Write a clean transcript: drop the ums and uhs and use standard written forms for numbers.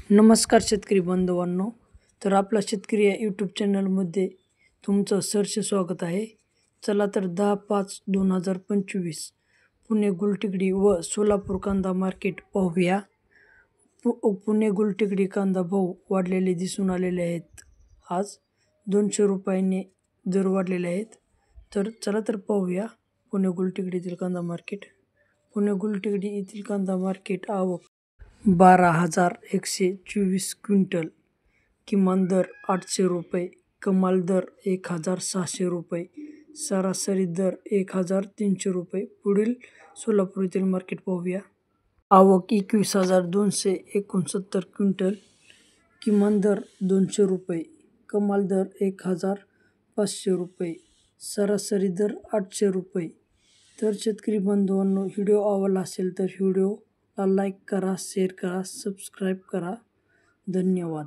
नमस्कार शेतकरी बांधवांनो. तर आपला शेतकरी या यूट्यूब चॅनलमध्ये तुमचं सहर्ष स्वागत आहे. चला तर 10/5/2025 पुणे गुलटेकडी व सोलापूर कांदा मार्केट पाहूया. पुणे गुलटेकडी कांदा भाव वाढलेले दिसून आलेले आहेत. आज 200 रुपयांनी दर वाढलेले आहेत. तर चला तर पाहूया पुणे गुलटेकडीतील कांदा मार्केट. पुणे गुलटेकडी येथील कांदा मार्केट आवक 12,124 क्विंटल. किमान दर 800 रुपये, कमाल दर 1,600 रुपये, सरासरी दर 1,300 रुपये. पुढील सोलापूर येथील मार्केट पाहूया. आवक 21,269 क्विंटल. किमान दर 200 रुपये, कमाल दर 1,500 रुपये, सरासरी दर 800 रुपये. तर शेतकरी बांधवांनो, व्हिडिओ आवडला असेल तर व्हिडिओला लाईक करा, शेअर करा, सबस्क्राईब करा. धन्यवाद.